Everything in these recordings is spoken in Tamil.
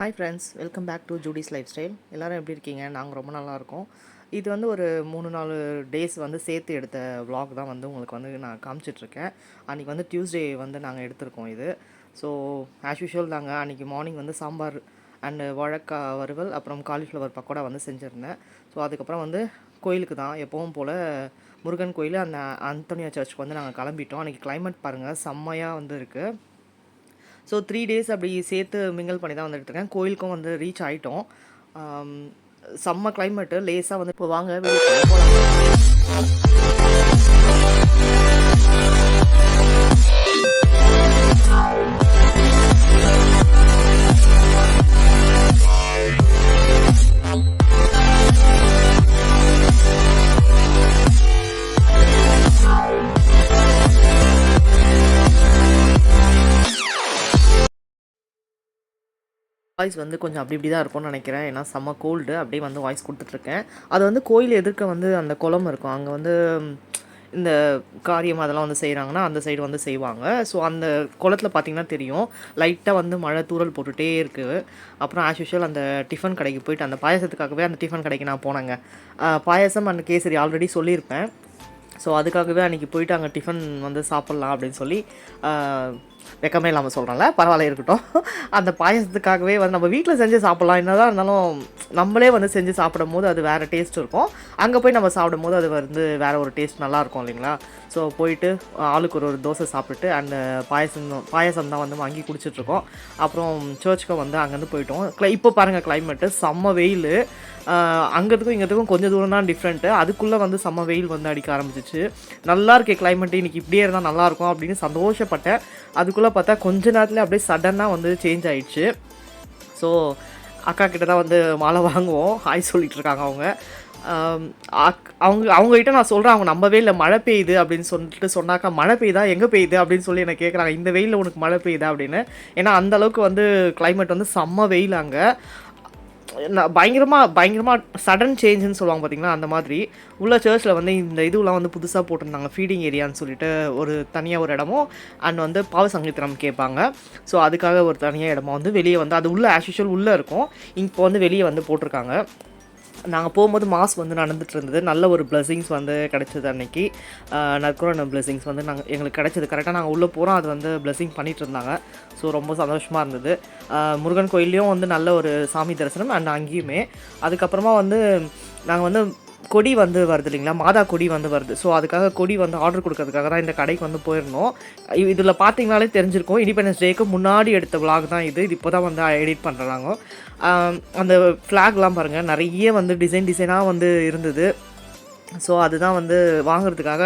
Hi friends, welcome back to Judy's lifestyle. எல்லோரும் எப்படி இருக்கீங்க? நாங்கள் ரொம்ப நல்லாயிருக்கோம். இது வந்து ஒரு 3-4 டேஸ் வந்து சேர்த்து எடுத்த vlog தான் வந்து உங்களுக்கு வந்து நான் காமிச்சிட்ருக்கேன். அன்றைக்கி வந்து டியூஸ்டே வந்து நாங்கள் எடுத்திருக்கோம் இது. ஸோ ஆஸ் யூஷுவல் நாங்கள் அன்றைக்கி மார்னிங் வந்து சாம்பார் அண்டு வாழைக்காய் வறுவல் அப்புறம் காலிஃப்ளவர் பக்கோடா வந்து செஞ்சுருந்தேன். ஸோ அதுக்கப்புறம் வந்து கோயிலுக்கு தான் எப்பவும் போல் முருகன் கோயில் அந்த அந்தோனியா சர்ச்சுக்கு வந்து நாங்கள் கிளம்பிட்டோம். அன்றைக்கி கிளைமேட் பாருங்கள் செம்மையாக வந்து இருக்குது. ஸோ 3 டேஸ் அப்படி சேர்த்து மிங்கிள் பண்ணி தான் வந்துட்டு இருக்கேன். கோயிலுக்கும் வந்து ரீச் ஆகிட்டோம். செம்ம கிளைமேட்டு லேஸாக வந்து இப்போ வாங்க வெளியே போகலாம். வாய்ஸ் வந்து கொஞ்சம் அப்படி இப்படி தான் இருக்கும்னு நினைக்கிறேன். ஏன்னா செம்ம கோல்டு அப்படியே வந்து வாய்ஸ் கொடுத்துட்ருக்கேன். அது வந்து கோயில் எதிர்க்க வந்து அந்த குளம் இருக்கும். அங்கே வந்து இந்த காரியம் அதெல்லாம் வந்து செய்கிறாங்கன்னா அந்த சைடு வந்து செய்வாங்க. ஸோ அந்த குளத்தில் பார்த்திங்கன்னா தெரியும் லைட்டாக வந்து மழை தூறல் போட்டுகிட்டே இருக்குது. அப்புறம் ஆஸ் யூஷுவல் அந்த டிஃபன் கடைக்கு போயிட்டு அந்த பாயசத்துக்காகவே அந்த டிஃபன் கடைக்கு நான் போனேங்க. பாயசம் அண்ட் கேசரி ஆல்ரெடி சொல்லியிருப்பேன். ஸோ அதுக்காகவே அன்றைக்கி போயிட்டு அங்கே டிஃபன் வந்து சாப்பிட்லாம் அப்படின்னு சொல்லி வெக்கமே இல்லாமல் சொல்கிறேன்ல, பரவாயில்ல இருக்கட்டும். அந்த பாயசத்துக்காகவே வந்து நம்ம வீட்டில் செஞ்சு சாப்பிட்லாம், என்ன தான் இருந்தாலும் நம்மளே வந்து செஞ்சு சாப்பிடும் போது அது வேறு டேஸ்ட் இருக்கும். அங்கே போய் நம்ம சாப்பிடும் போது அது வந்து வேறு ஒரு டேஸ்ட் நல்லாயிருக்கும் இல்லைங்களா. ஸோ போயிட்டு ஆளுக்கு ஒரு தோசை சாப்பிட்டுட்டு அந்த பாயசம் தான் வந்து வாங்கி குடிச்சிட்ருக்கோம். அப்புறம் சர்ச்சுக்கும் வந்து அங்கேருந்து போயிட்டோம். இப்போ பாருங்கள் கிளைமேட்டு செம்ம வெயில். அங்கேருக்கும் இங்கேருக்கும் கொஞ்சம் தூரம் தான் டிஃப்ரெண்ட்டு. அதுக்குள்ளே வந்து செம்ம வெயில் வந்து அடிக்க ஆரம்பிச்சிச்சு. நல்லா இருக்கே கிளைமேட்டு, இன்றைக்கி இப்படியே இருந்தால் நல்லாயிருக்கும் அப்படின்னு சந்தோஷப்பட்டேன். அதுக்குள்ளே பார்த்தா கொஞ்ச நேரத்தில் அப்படியே சடனாக வந்து சேஞ்ச் ஆகிடுச்சு. ஸோ அக்கா கிட்ட தான் வந்து மாலை வாங்குவோம். ஹாய் சொல்லிகிட்ருக்காங்க அவங்க. அவங்ககிட்ட நான் சொல்கிறேன், அவங்க நம்பவே இல்லை மழை பெய்யுது அப்படின்னு சொல்லிட்டு சொன்னாக்கா, மழை பெய்யுதா எங்கே பெய்யுது அப்படின்னு சொல்லி எனக்கு கேட்குறாங்க. இந்த வெயிலில் உனக்கு மழை பெய்யுதா அப்படின்னு. ஏன்னா அந்தளவுக்கு வந்து கிளைமேட் வந்து செம்ம வெயில் அங்கே. பயங்கரமாக சடன் சேஞ்சுன்னு சொல்லுவாங்க பார்த்தீங்கன்னா, அந்த மாதிரி உள்ள சர்ச்சில் வந்து இந்த இதுலாம் வந்து புதுசாக போட்டிருந்தாங்க. ஃபீடிங் ஏரியான்னு சொல்லிட்டு ஒரு தனியாக ஒரு இடமும் அண்ட் வந்து பாவ சங்கீத்திரம் கேட்பாங்க. ஸோ அதுக்காக ஒரு தனியாக இடமா வந்து வெளியே வந்து அது உள்ளே ஆஸ் யூஷுவல் உள்ளே இருக்கும். இப்போ வந்து வெளியே வந்து போட்டிருக்காங்க. நாங்கள் போகும்போது மாஸ் வந்து நடந்துகிட்டு இருந்தது. நல்ல ஒரு பிளெஸிங்ஸ் வந்து கிடச்சிது அன்றைக்கி. நற்கொரோனா பிளெஸிங்ஸ் வந்து எங்களுக்கு கிடச்சிது. கரெக்டாக நாங்கள் உள்ளே போகிறோம், அது வந்து பிளெஸிங் பண்ணிகிட்டு இருந்தாங்க. ஸோ ரொம்ப சந்தோஷமாக இருந்தது. முருகன் கோயில்லையும் வந்து நல்ல ஒரு சாமி தரிசனம் அண்ட் அங்கேயுமே. அதுக்கப்புறமா வந்து நாங்கள் வந்து கொடி வந்து வருது இல்லைங்களா, மாதா கொடி வந்து வருது. ஸோ அதுக்காக கொடி வந்து ஆர்டர் கொடுக்கறதுக்காக தான் இந்த கடைக்கு வந்து போயிருந்தோம். இதில் பார்த்தீங்கனாலே தெரிஞ்சிருக்கும், இண்டிபெண்டன்ஸ் டேக்கு முன்னாடி எடுத்த விளாக் தான் இது. இப்போ தான் வந்து எடிட் பண்ணுறாங்க. அந்த ஃப்ளாக்லாம் பாருங்கள், நிறைய வந்து டிசைனாக வந்து இருந்தது. ஸோ அதுதான் வந்து வாங்குறதுக்காக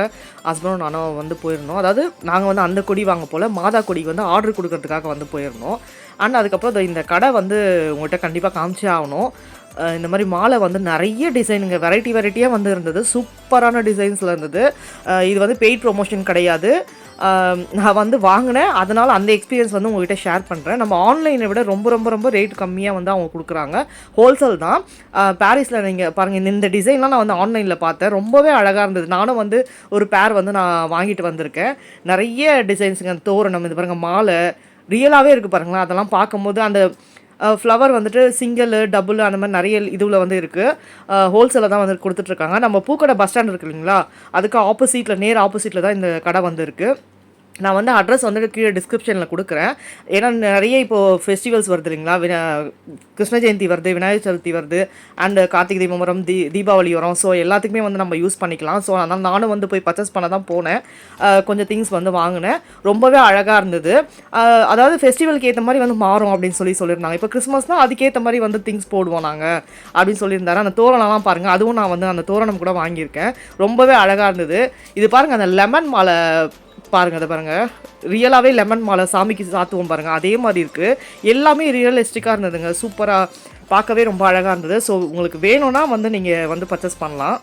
ஹஸ்பண்டும் நானும் வந்து போயிருந்தோம். அதாவது நாங்கள் வந்து அந்த கொடி வாங்க போல் மாதா கொடிக்கு வந்து ஆர்டர் கொடுக்கறதுக்காக வந்து போயிருந்தோம். அண்ட் அதுக்கப்புறம் இந்த கடை வந்து உங்கள்கிட்ட கண்டிப்பாக காமிச்சே ஆகணும். இந்த மாதிரி மாலை வந்து நிறைய டிசைனுங்க, வெரைட்டியாக வந்து இருந்தது. சூப்பரான டிசைன்ஸில் இருந்தது. இது வந்து பெய்ட் ப்ரொமோஷன் கிடையாது. நான் வந்து வாங்கினேன், அதனால் அந்த எக்ஸ்பீரியன்ஸ் வந்து உங்கள்கிட்ட ஷேர் பண்ணுறேன். நம்ம ஆன்லைனை விட ரொம்ப ரேட் கம்மியாக வந்து அவங்க கொடுக்குறாங்க. ஹோல்சேல் தான். பாரிஸில் நீங்கள் பாருங்கள், இந்த டிசைன்லாம் நான் வந்து ஆன்லைனில் பார்த்தேன். ரொம்பவே அழகாக இருந்தது. நானும் வந்து ஒரு பேர் வந்து நான் வாங்கிட்டு வந்திருக்கேன். நிறைய டிசைன்ஸுங்க, தோரணம், இது பாருங்கள் மாலை ரியலாகவே இருக்குது பாருங்களேன். அதெல்லாம் பார்க்கும்போது அந்த ஃப்ளவர் வந்துட்டு சிங்கிள் டபுள் அந்த மாதிரி நிறைய இதுவில் வந்து இருக்குது. ஹோல்சேலில் தான் வந்து கொடுத்துட்ருக்காங்க. நம்ம பூக்கடை பஸ் ஸ்டாண்ட் இருக்குது இல்லைங்களா, அதுக்கு நேர் ஆப்போசிட்டில் தான் இந்த கடை வந்து இருக்குது. நான் வந்து அட்ரஸ் வந்து கீழே டிஸ்கிரிப்ஷனில் கொடுக்குறேன். ஏன்னா நிறைய இப்போது ஃபெஸ்டிவல்ஸ் வருது இல்லைங்களா, கிருஷ்ண ஜெயந்தி வருது, விநாயகர் சதுர்த்தி வருது, அண்டு கார்த்திகை தீபம் வரும், தீபாவளி வரும். ஸோ எல்லாத்துக்குமே வந்து நம்ம யூஸ் பண்ணிக்கலாம். ஸோ அதனால் நானும் வந்து போய் பர்ச்சேஸ் பண்ண தான் போனேன். கொஞ்சம் திங்ஸ் வந்து வாங்கினேன். ரொம்பவே அழகாக இருந்தது. அதாவது ஃபெஸ்டிவலுக்கு ஏற்ற மாதிரி வந்து மாறும் அப்படின்னு சொல்லியிருந்தாங்க. இப்போ கிறிஸ்மஸ்னால் அதுக்கேற்ற மாதிரி வந்து திங்ஸ் போடுவோம் நாங்கள் அப்படின்னு சொல்லியிருந்தாரு. அந்த தோரணம்லாம் பாருங்கள், அதுவும் நான் வந்து அந்த தோரணம் கூட வாங்கியிருக்கேன். ரொம்பவே அழகாக இருந்தது. இது பாருங்கள், அந்த லெமன் மாலை பாருங்கள், அதை பாருங்கள், ரியலாகவே லெமன் மாலை சாமிக்கு சாத்துவோம் பாருங்கள், அதே மாதிரி இருக்குது. எல்லாமே ரியலிஸ்டிக்காக இருந்ததுங்க. சூப்பராக பார்க்கவே ரொம்ப அழகாக இருந்தது. ஸோ உங்களுக்கு வேணும்னா வந்து நீங்கள் வந்து பர்ச்சேஸ் பண்ணலாம்.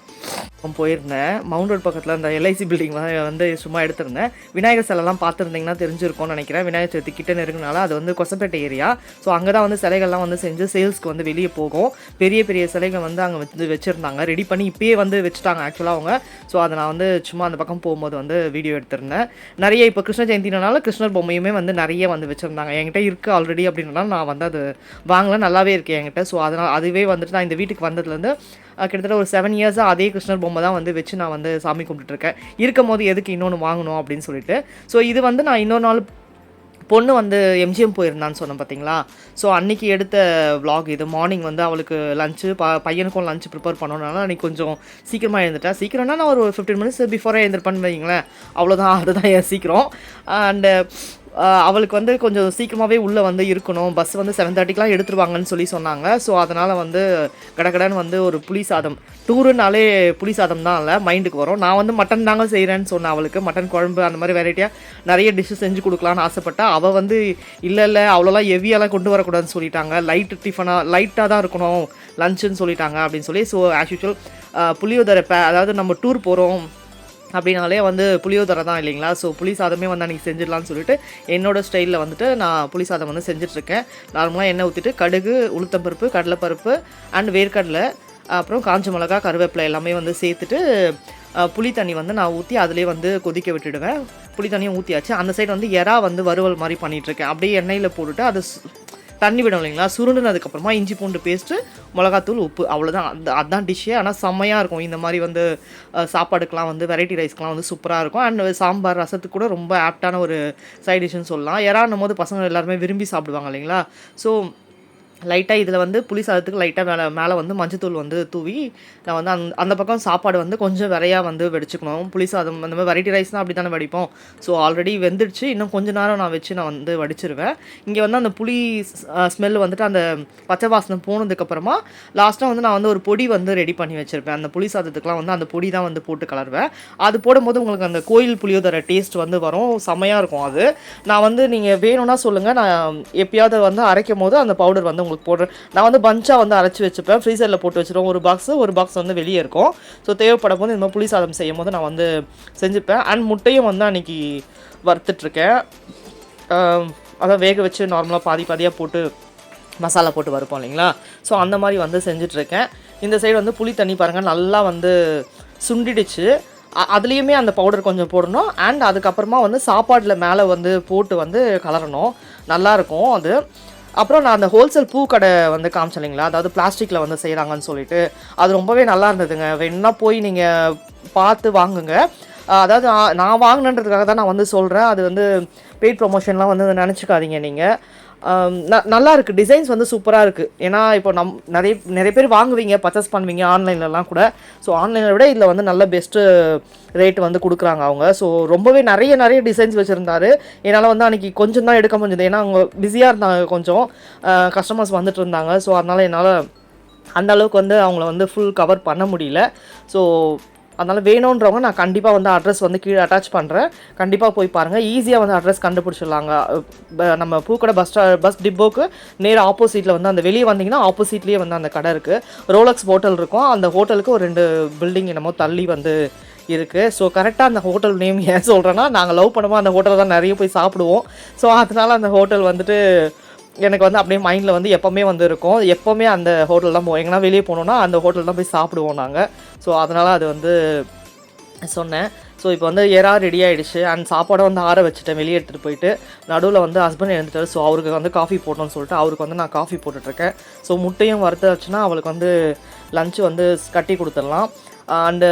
போயிருந்தேன். மவுண்ட் ரோட் பக்கத்தில் அந்த எல்ஐசி பில்டிங் வந்து சும்மா எடுத்திருந்தேன். விநாயகர் சிலைலாம் பார்த்துருந்தீங்கன்னா தெரிஞ்சிருக்கும்னு நினைக்கிறேன். விநாயகர் சதுர்த்தி கிட்ட நெருங்கினால அது வந்து கொசப்பேட்டை ஏரியா. ஸோ அங்கே தான் வந்து சிலைகள்லாம் வந்து செஞ்சு சேல்ஸ்க்கு வந்து வெளியே போகும். பெரிய பெரிய சிலைகள் வந்து அங்கே வந்து வச்சுருந்தாங்க, ரெடி பண்ணி இப்பயே வந்து வச்சுட்டாங்க ஆக்சுவலாக அவங்க. ஸோ அதை நான் வந்து சும்மா அந்த பக்கம் போகும்போது வந்து வீடியோ எடுத்திருந்தேன். நிறைய இப்போ கிருஷ்ண ஜெயந்தினால கிருஷ்ணர் பொம்மையுமே வந்து நிறைய வந்து வச்சுருந்தாங்க. என்கிட்ட இருக்குது ஆல்ரெடி அப்படின்றனால நான் வந்து அது வாங்கல, நல்லாவே இருக்குது என்கிட்ட. ஸோ அதனால் அதுவே வந்துட்டு நான் இந்த வீட்டுக்கு வந்ததுலேருந்து கிட்டத்தட்ட ஒரு 7 இயர்ஸாக அதே கிருஷ்ணர் பொம்மை தான் வந்து வச்சு நான் வந்து சாமி கும்பிட்டுருக்கேன். இருக்கும் போது எதுக்கு இன்னொன்று வாங்கணும் அப்படின்னு சொல்லிட்டு. ஸோ இது வந்து நான் இன்னொரு நாள் பொண்ணு வந்து எம்ஜிஎம் போயிருந்தான்னு சொன்னேன் பார்த்தீங்களா. ஸோ அன்றைக்கி எடுத்த vlog இது. மார்னிங் வந்து அவளுக்கு லஞ்சு பையனுக்கும் லஞ்ச் ப்ரிப்பேர் பண்ணணுனால அன்றைக்கி கொஞ்சம் சீக்கிரமாக எழுந்துட்டேன். சீக்கிரம்னா நான் ஒரு 15 மினிட்ஸ் பிஃபோரே எழுந்திருப்பேன்னு வைங்களேன். அவ்வளோதான், அதுதான் என் சீக்கிரம். அண்டு அவளுக்கு வந்து கொஞ்சம் சீக்கிரமாகவே உள்ளே வந்து இருக்கணும். பஸ் வந்து 7:30க்கெலாம் எடுத்துருவாங்கன்னு சொல்லி சொன்னாங்க. ஸோ அதனால் வந்து கடகடன்னு வந்து ஒரு புளி சாதம், டூருனாலே புளி சாதம் தான் இல்லை மைண்டுக்கு வரும். நான் வந்து மட்டன் தாங்க செய்கிறேன்னு சொன்னேன் அவளுக்கு. மட்டன் குழம்பு அந்த மாதிரி வெரைட்டியாக நிறைய டிஷ்ஷு செஞ்சு கொடுக்கலான்னு ஆசைப்பட்டா. அவள் வந்து இல்லை அவ்வளோலாம் ஹெவியாலாம் கொண்டு வரக்கூடாதுன்னு சொல்லிட்டாங்க. லைட்டாக தான் இருக்கணும் லஞ்சுன்னு சொல்லிட்டாங்க அப்படின்னு சொல்லி. ஸோ ஆஸ் யூஷுவல் புளியோதரை அதாவது நம்ம டூர் போகிறோம் அப்படின்னாலே வந்து புளியோதரை தான் இல்லைங்களா. ஸோ புளி சாதமே வந்து அன்றைக்கி செஞ்சிடலான்னு சொல்லிட்டு என்னோடய ஸ்டைலில் வந்துட்டு நான் புளி சாதம் வந்து செஞ்சிட்ருக்கேன். நார்மலாக எண்ணெய் ஊற்றிட்டு கடுகு, உளுத்தம்பருப்பு, கடலைப்பருப்பு அண்ட் வேர்க்கடலை, அப்புறம் காஞ்ச மிளகா, கருவேப்பிலை எல்லாமே வந்து சேர்த்துட்டு புளி தண்ணி வந்து நான் ஊற்றி அதிலே வந்து கொதிக்க விட்டுடுவேன். புளி தண்ணியும் ஊற்றியாச்சு. அந்த சைடு வந்து எறா வந்து வறுவல் மாதிரி பண்ணிகிட்ருக்கேன். அப்படியே எண்ணெயில் போட்டுட்டு அது தண்ணி விடும் இல்லைங்களா. சுருண்டுனதுக்கப்புறமா இஞ்சி பூண்டு பேஸ்ட்டு, மிளகாத்தூள், உப்பு, அவ்வளோதான். அதுதான் டிஷ்ஷே. ஆனால் செம்மையாக இருக்கும். இந்த மாதிரி வந்து சாப்பாடுக்கெலாம் வந்து வெரைட்டி ரைஸ்க்கெலாம் வந்து சூப்பராக இருக்கும். அண்ட் சாம்பார் ரசத்துக்கு கூட ரொம்ப ஆப்டான ஒரு சைட் டிஷ்ஷுன்னு சொல்லலாம். எறான்னும் போது பசங்க எல்லாருமே விரும்பி சாப்பிடுவாங்க இல்லைங்களா. ஸோ லைட்டாக இதில் வந்து புளி சாதத்துக்கு லைட்டாக மேலே வந்து மஞ்சத்தூள் வந்து தூவி நான் வந்து அந்த பக்கம் சாப்பாடு வந்து கொஞ்சம் வெறையாக வந்து வடிச்சுக்கணும். புளி சாதம் அந்த மாதிரி வெரைட்டி ரைஸ் தான் அப்படி தானே வடிப்போம். ஸோ ஆல்ரெடி வெந்துடுச்சு. இன்னும் கொஞ்சம் நேரம் நான் வச்சு நான் வந்து வடிச்சிருவேன். இங்கே வந்து அந்த புளி ஸ்மெல் வந்துட்டு அந்த பச்சை வாசனை போனதுக்கப்புறமா லாஸ்ட்டாக வந்து நான் வந்து ஒரு பொடி வந்து ரெடி பண்ணி வச்சுருப்பேன். அந்த புளி சாதத்துக்குலாம் வந்து அந்த பொடி தான் வந்து போட்டு கலருவேன். அது போடும்போது உங்களுக்கு அந்த கோயில் புளியோதரை டேஸ்ட் வந்து வரும். செம்மையாக இருக்கும் அது. நான் வந்து நீங்கள் வேணும்னா சொல்லுங்கள், நான் எப்பயாவது வந்து அரைக்கும் போது அந்த பவுடர் வந்து உங்களுக்கு போடுறேன். நான் வந்து பஞ்சாக வந்து அரைச்சி வச்சுப்பேன், ஃப்ரீசரில் போட்டு வச்சுருவோம். ஒரு பாக்ஸ் வந்து வெளியே இருக்கும். ஸோ தேவைப்படும் போது இந்த மாதிரி புளி சாதம் செய்யும் போது நான் வந்து செஞ்சுப்பேன். அண்ட் முட்டையும் வந்து அன்றைக்கி வறுத்துட்ருக்கேன். அதான் வேக வச்சு நார்மலாக பாதியாக போட்டு மசாலா போட்டு வறுப்போம் இல்லைங்களா. ஸோ அந்த மாதிரி வந்து செஞ்சிட்ருக்கேன். இந்த சைடு வந்து புளி தண்ணி பாருங்கள் நல்லா வந்து சுண்டிடுச்சு. அதுலேயுமே அந்த பவுடர் கொஞ்சம் போடணும். அண்ட் அதுக்கப்புறமா வந்து சாப்பாட்டில் மேலே வந்து போட்டு வந்து கலரணும். நல்லாயிருக்கும் அது. அப்புறம் நான் அந்த ஹோல்சேல் பூக்கடை வந்து காமிச்சேன் இல்லைங்களா, அதாவது பிளாஸ்டிக்கில் வந்து செய்கிறாங்கன்னு சொல்லிட்டு. அது ரொம்பவே நல்லா இருந்ததுங்க. வேணா போய் நீங்கள் பார்த்து வாங்குங்க. அதாவது நான் வாங்கினன்றதுக்காக தான் நான் வந்து சொல்கிறேன். அது வந்து பெய்ட் ப்ரொமோஷன்லாம் வந்து நினச்சிக்காதீங்க நீங்கள். நல்லா இருக்குது. டிசைன்ஸ் வந்து சூப்பராக இருக்குது. ஏன்னா இப்போ நிறைய பேர் வாங்குவீங்க, பர்ச்சேஸ் பண்ணுவீங்க ஆன்லைன்லலாம் கூட. ஸோ ஆன்லைனை விட இதில் வந்து நல்ல பெஸ்ட்டு ரேட் வந்து கொடுக்குறாங்க அவங்க. ஸோ ரொம்பவே நிறைய டிசைன்ஸ் வச்சுருந்தாரு. என்னால் வந்து அன்றைக்கி கொஞ்சம் தான் எடுக்க முடிஞ்சது. ஏன்னா அவங்க பிஸியாக இருந்தாங்க, கொஞ்சம் கஸ்டமர்ஸ் வந்துட்டு இருந்தாங்க. ஸோ அதனால் என்னால் அந்த அளவுக்கு வந்து அவங்கள வந்து ஃபுல் கவர் பண்ண முடியல. ஸோ அதனால் வேணுன்றவங்க நான் கண்டிப்பாக வந்து அட்ரஸ் வந்து கீழே அட்டாச் பண்ணுறேன். கண்டிப்பாக போய் பாருங்கள். ஈஸியாக வந்து அட்ரஸ் கண்டுபிடிச்சிடலாங்க. நம்ம பூக்கடை பஸ் டிப்போக்கு நேராக ஆப்போசிட்டில் வந்து அந்த வெளியே வந்தீங்கன்னா ஆப்போசிட்லேயே வந்து அந்த கடை இருக்குது. ரோலக்ஸ் ஹோட்டல் இருக்கும். அந்த ஹோட்டலுக்கு ஒரு 2 பில்டிங் என்னமோ தள்ளி வந்து இருக்குது. ஸோ கரெக்டாக அந்த ஹோட்டல் நேம் ஏன் சொல்கிறேன்னா, நாங்கள் லவ் பண்ணுவோம் அந்த ஹோட்டலில் தான் நிறைய போய் சாப்பிடுவோம். ஸோ அதனால் அந்த ஹோட்டல் வந்துட்டு எனக்கு வந்து அப்படியே மைண்டில் வந்து எப்போவுமே வந்து இருக்கும். எப்போவுமே அந்த ஹோட்டல் தான் போவோம். எங்கன்னா வெளியே போனோன்னா அந்த ஹோட்டல் தான் போய் சாப்பிடுவோம் நாங்கள். ஸோ அதனால் அது வந்து சொன்னேன். ஸோ இப்போ வந்து எறா ரெடி ஆகிடுச்சு. அண்ட் சாப்பாடை வந்து ஆற வச்சுட்டேன் வெளியே எடுத்துகிட்டு போயிட்டு. நடுவில் வந்து ஹஸ்பண்ட் எழுந்துட்டார். ஸோ அவருக்கு வந்து காஃபி போட்டோன்னு சொல்லிட்டு அவருக்கு வந்து நான் காஃபி போட்டுட்ருக்கேன். ஸோ முட்டையும் வறுத்தாச்சுன்னா அவளுக்கு வந்து லஞ்சு வந்து கட்டி கொடுத்துடலாம். அண்டு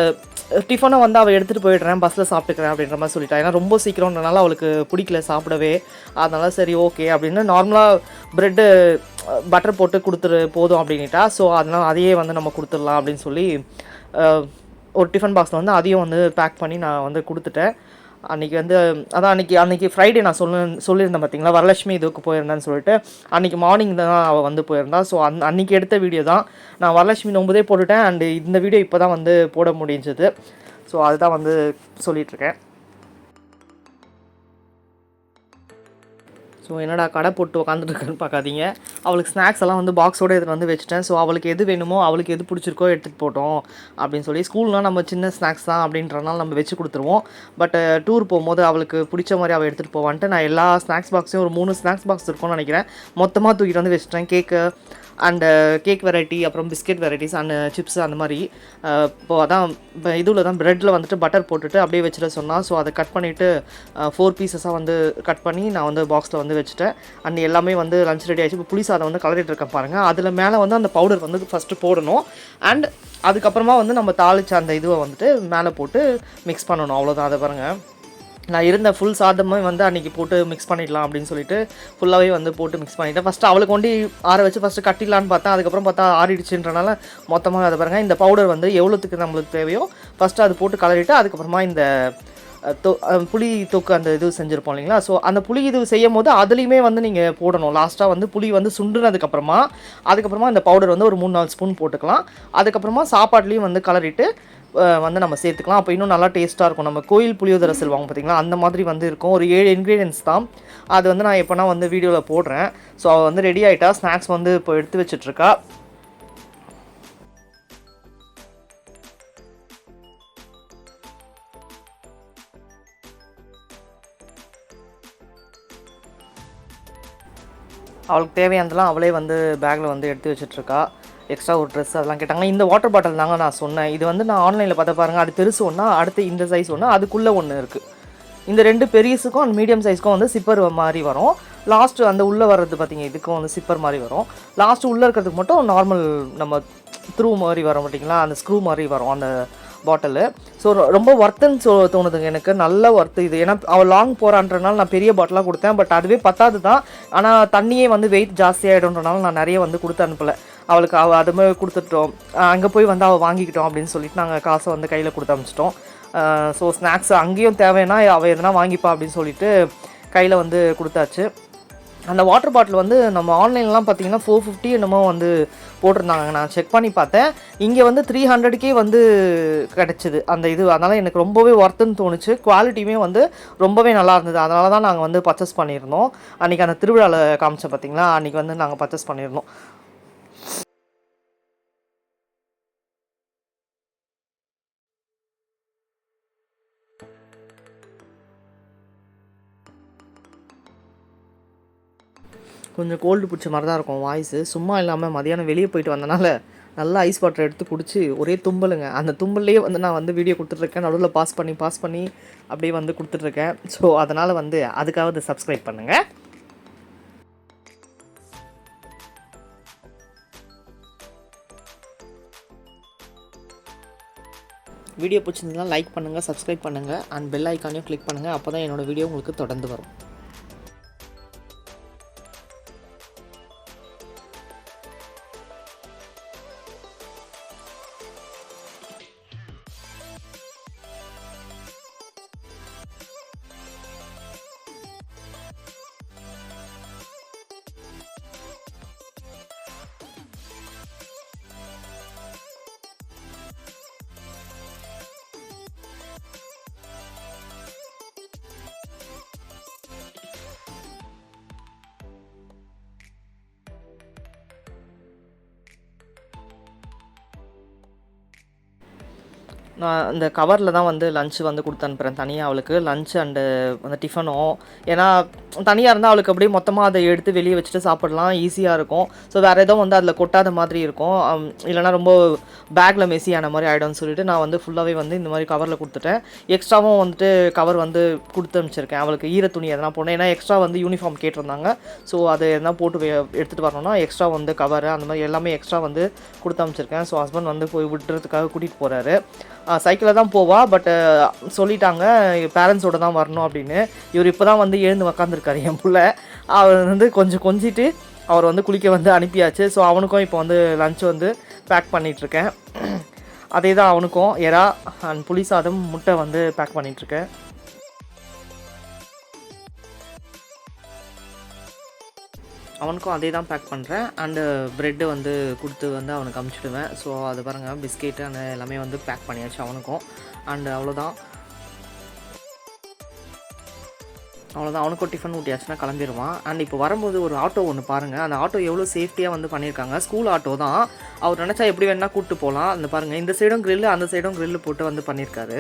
டிஃபனை வந்து அவள் எடுத்துகிட்டு போயிடுறேன், பஸ்ஸில் சாப்பிட்டுக்கிறேன் அப்படின்ற மாதிரி சொல்லிட்டா. ஏன்னா ரொம்ப சீக்கிரம்ன்றனால அவளுக்கு பிடிக்கல சாப்பிடவே. அதனால் சரி ஓகே அப்படின்னு நார்மலாக ப்ரெட்டு பட்டர் போட்டு கொடுத்துரு போதும் அப்படின்ட்டா. ஸோ அதனால் அதையே வந்து நம்ம கொடுத்துடலாம் அப்படின்னு சொல்லி ஒரு டிஃபன் பாக்ஸில் வந்து அதையும் வந்து பேக் பண்ணி நான் வந்து கொடுத்துட்டேன். அன்றைக்கி வந்து அதான் அன்றைக்கி ஃப்ரைடே நான் சொல்லியிருந்தேன் பார்த்தீங்களா, வரலட்சுமி இதுக்கு போயிருந்தேன்னு சொல்லிட்டு. அன்றைக்கி மார்னிங் தான் அவள் வந்து போயிருந்தா. ஸோ அன்றைக்கி எடுத்த வீடியோ தான். நான் வரலட்சுமி நோம்புதே போட்டுட்டேன். அண்டு இந்த வீடியோ இப்போ தான் வந்து போட முடிஞ்சது. ஸோ அதுதான் வந்து சொல்லிகிட்ருக்கேன். ஸோ என்னடா கடை போட்டு உட்காந்துட்டுருக்குன்னு பார்க்காதீங்க. அவளுக்கு ஸ்நாக்ஸ் எல்லாம் வந்து பாக்ஸோடு எடுத்துகிட்டு வந்து வச்சுட்டேன். ஸோ அவளுக்கு எது வேணுமோ, அவளுக்கு எது பிடிச்சிருக்கோ எடுத்துகிட்டு போட்டோம் அப்படின்னு சொல்லி, ஸ்கூல்னால் நம்ம சின்ன ஸ்நாக்ஸ் தான் அப்படின்றனால நம்ம வச்சு கொடுத்துருவோம். பட் டூர் போகும்போது அவளுக்கு பிடிச்ச மாதிரி அவள் எடுத்துகிட்டு போவான்ட்டு நான் எல்லா ஸ்நாக்ஸ் பாக்ஸையும் ஒரு 3 ஸ்நாக்ஸ் பாக்ஸ் இருக்கும்னு நினைக்கிறேன், மொத்தமாக தூக்கிட்டு வந்து வச்சுட்டேன். அண்டு கேக் வெரைட்டி, அப்புறம் பிஸ்கெட் வெரைட்டிஸ் அண்ட் சிப்ஸ் அந்த மாதிரி. இப்போது அதான் இப்போ இதில் தான் ப்ரெட்டில் வந்துட்டு பட்டர் போட்டுட்டு அப்படியே வச்சுட்டு சொன்னால், ஸோ அதை கட் பண்ணிவிட்டு 4 பீசஸாக வந்து கட் பண்ணி நான் வந்து பாக்ஸில் வந்து வச்சுட்டேன். அண்ட் எல்லாமே வந்து லஞ்ச் ரெடி ஆகிடுச்சு. இப்போ புளி சாதம் வந்து கலரிட்டு இருக்கேன் பாருங்கள். அதில் மேலே வந்து அந்த பவுடர் வந்து ஃபஸ்ட்டு போடணும். அண்ட் அதுக்கப்புறமா வந்து நம்ம தாளித்த அந்த இதுவை வந்துட்டு மேலே போட்டு மிக்ஸ் பண்ணணும். அவ்வளோதான். அதை பாருங்கள், நான் இருந்த ஃபுல் சாதமே வந்து அன்றைக்கி போட்டு மிக்ஸ் பண்ணிடலாம் அப்படின்னு சொல்லிட்டு ஃபுல்லாகவே வந்து போட்டு மிக்ஸ் பண்ணிவிட்டேன். ஃபஸ்ட்டு அவளுக்கு கொண்டு ஆற வச்சு ஃபஸ்ட்டு கட்டிடலான்னு பார்த்தேன். அதுக்கப்புறம் பார்த்தா ஆறிடுச்சுன்றனால மொத்தமாக அதை பாருங்கள், இந்த பவுடர் வந்து எவ்வளோத்துக்கு நம்மளுக்கு தேவையோ ஃபஸ்ட்டு அது போட்டு கலரிட்டு அதுக்கப்புறமா இந்த புளி தொக்கு அந்த இது செஞ்சுருப்போம் இல்லைங்களா. ஸோ அந்த புளி இது செய்யும் போது அதுலேயுமே வந்து நீங்கள் போடணும். லாஸ்ட்டாக வந்து புளி வந்து சுண்டுனதுக்கப்புறமா அதுக்கப்புறமா இந்த பவுடர் வந்து ஒரு 3-4 ஸ்பூன் போட்டுக்கலாம். அதுக்கப்புறமா சாப்பாட்லேயும் வந்து கலரிட்டு வந்து நம்ம சேர்த்துக்கலாம். அப்போ இன்னும் நல்லா டேஸ்ட்டாக இருக்கும். நம்ம கோயில் புளியோதரை சொல்லுவாங்க பார்த்தீங்களா, அந்த மாதிரி வந்து இருக்கும். ஒரு 7 இன்க்ரீடியன்ஸ் தான். அது வந்து நான் எப்போனா வந்து வீடியோவில் போடுறேன். ஸோ அவள் வந்து ரெடி ஆகிட்டா. ஸ்நாக்ஸ் வந்து இப்போ எடுத்து வச்சிட்ருக்கா. அவளுக்கு தேவையானதெல்லாம் அவளே வந்து பேக்கில் வந்து எடுத்து வச்சிட்ருக்கா. எக்ஸ்ட்ரா ஒரு ட்ரெஸ் அதெல்லாம் கேட்டாங்க. இந்த வாட்டர் பாட்டில் தாங்க நான் சொன்னேன். இது வந்து நான் ஆன்லைனில் பார்த்த பாருங்கள். அது பெருசு ஒன்றா, அடுத்து இந்த சைஸ் ஒன்று, அதுக்குள்ளே ஒன்று இருக்குது. இந்த 2 பெரியஸுக்கும் அண்ட் மீடியம் சைஸ்க்கும் வந்து சிப்பர் மாதிரி வரும். லாஸ்ட்டு அந்த உள்ளே வர்றது பார்த்தீங்க, இதுக்கும் வந்து சிப்பர் மாதிரி வரும். லாஸ்ட்டு உள்ளே இருக்கிறதுக்கு மட்டும் நார்மல் நம்ம த்ரூ மாதிரி வரும் பார்த்தீங்களா, அந்த ஸ்க்ரூ மாதிரி வரும் அந்த பாட்டிலு. ஸோ ரொம்ப ஒர்த்துன்னு தோணுதுங்க எனக்கு. நல்ல ஒர்த்து இது. ஏன்னா அவள் லாங் போகிறான்றனால நான் பெரிய பாட்டிலாக கொடுத்தேன். பட் அதுவே பத்தாது தான். ஆனால் தண்ணியே வந்து வெயிட் ஜாஸ்தியாகிடும்ன்றனால நான் நிறைய வந்து கொடுத்து அனுப்பலை. அவளுக்கு அது மாதிரி கொடுத்துட்டோம். அங்கே போய் வந்து அவள் வாங்கிக்கிட்டோம் அப்படின்னு சொல்லிட்டு நாங்கள் காசை வந்து கையில் கொடுத்து அனுப்பிச்சிட்டோம். ஸோ ஸ்நாக்ஸ் அங்கேயும் தேவைன்னா அவள் எதனா வாங்கிப்பா அப்படின்னு சொல்லிட்டு கையில் வந்து கொடுத்தாச்சு. அந்த வாட்டர் பாட்டில் வந்து நம்ம ஆன்லைன்லாம் பார்த்தீங்கன்னா 450 என்னமோ வந்து போட்டிருந்தாங்க. நான் செக் பண்ணி பார்த்தேன். இங்கே வந்து 300க்கே வந்து கிடச்சிது அந்த இது. அதனால் எனக்கு ரொம்பவே ஒர்த்துன்னு தோணுச்சு. குவாலிட்டியுமே வந்து ரொம்பவே நல்லா இருந்தது. அதனால தான் நாங்கள் வந்து பர்ச்சேஸ் பண்ணியிருந்தோம். அன்றைக்கி அந்த திருவிழாவில் காமிச்சேன் பார்த்தீங்களா, அன்றைக்கி வந்து நாங்கள் பர்ச்சேஸ் பண்ணியிருந்தோம். கொஞ்சம் கோல்டு பிடிச்ச மாதிரி தான் இருக்கும் வாய்ஸு. சும்மா இல்லாமல் மதியானம் வெளியே போயிட்டு வந்தனால நல்லா ஐஸ் வாட்டர் எடுத்து குடிச்சு ஒரே தும்பலுங்க. அந்த தும்பல்லையே வந்து நான் வந்து வீடியோ கொடுத்துட்ருக்கேன். நடுவில் பாஸ் பண்ணி அப்படியே வந்து கொடுத்துட்ருக்கேன். ஸோ அதனால் வந்து அதுக்காவது சப்ஸ்கிரைப் பண்ணுங்கள். வீடியோ பிடிச்சிருந்தா லைக் பண்ணுங்கள், சப்ஸ்கிரைப் பண்ணுங்கள் அண்ட் பெல் ஐக்கானையும் கிளிக் பண்ணுங்கள். அப்போ தான் என்னோடய வீடியோ உங்களுக்கு தொடர்ந்து வரும். நான் இந்த கவரில் தான் வந்து லன்ச்சு வந்து கொடுத்து அனுப்புகிறேன் தனியாக அவளுக்கு. லன்ச் அண்டு அந்த டிஃபனும். ஏன்னா தனியாக இருந்தால் அவளுக்கு அப்படியே மொத்தமாக அதை எடுத்து வெளியே வச்சுட்டு சாப்பிடலாம், ஈஸியாக இருக்கும். ஸோ வேறு எதுவும் வந்து அதில் கொட்டாத மாதிரி இருக்கும். இல்லைனா ரொம்ப பேக்கில் மெஸ்ஸியான மாதிரி ஆகிடும்னு சொல்லிட்டு நான் வந்து ஃபுல்லாகவே வந்து இந்த மாதிரி கவரில் கொடுத்துட்டேன். எக்ஸ்ட்ராவும் வந்துட்டு கவர் வந்து கொடுத்து அனுப்பிச்சிருக்கேன். அவளுக்கு ஈர துணி எதனா போடணும். ஏன்னா எக்ஸ்ட்ரா வந்து யூனிஃபார்ம் கேட்டிருந்தாங்க. ஸோ அது எதனா போட்டு எடுத்துகிட்டு வரணும்னா எக்ஸ்ட்ரா வந்து கவர் அந்த மாதிரி எல்லாமே எக்ஸ்ட்ரா வந்து கொடுத்து அனுப்பிச்சிருக்கேன். ஸோ ஹஸ்பண்ட் வந்து போய் விட்டுறதுக்காக கூட்டிகிட்டு போகிறாரு. சைக்கிளில் தான் போவா. பட்டு சொல்லிட்டாங்க பேரண்ட்ஸோடு தான் வரணும் அப்படின்னு. இவர் இப்போ தான் வந்து எழுந்து உக்காந்துருக்காரு என் பிள்ளை. அவர் வந்து கொஞ்சம் கொஞ்சிட்டு அவர் வந்து குளிக்க வந்து அனுப்பியாச்சு. ஸோ அவனுக்கும் இப்போ வந்து லன்ச் வந்து பேக் பண்ணிகிட்ருக்கேன். அதே தான் அவனுக்கும் எறா அண்ட் புளி சாதம் முட்டை வந்து பேக் பண்ணிகிட்ருக்கேன். அவனுக்கும் அதே தான் பேக் பண்ணுறேன். அண்டு ப்ரெட்டு வந்து கொடுத்து வந்து அவனுக்கு அமுச்சிடுவேன். ஸோ அது பாருங்கள், பிஸ்கெட்டு அந்த எல்லாமே வந்து பேக் பண்ணியாச்சு அவனுக்கும். அண்டு அவ்வளோதான். அவ்வளோதான், அவனுக்கும் டிஃபன் ஊட்டியாச்சுன்னா கிளம்பிடுவான். அண்ட் இப்போ வரும்போது ஒரு ஆட்டோ ஒன்று பாருங்கள், அந்த ஆட்டோ எவ்வளோ சேஃப்டியாக வந்து பண்ணியிருக்காங்க. ஸ்கூல் ஆட்டோ தான், அவர் நினச்சா எப்படி வேணால் கூப்பிட்டு போகலாம். அந்த பாருங்கள், இந்த சைடும் கிரில்லு அந்த சைடும் கிரில்லு போட்டு வந்து பண்ணியிருக்காரு.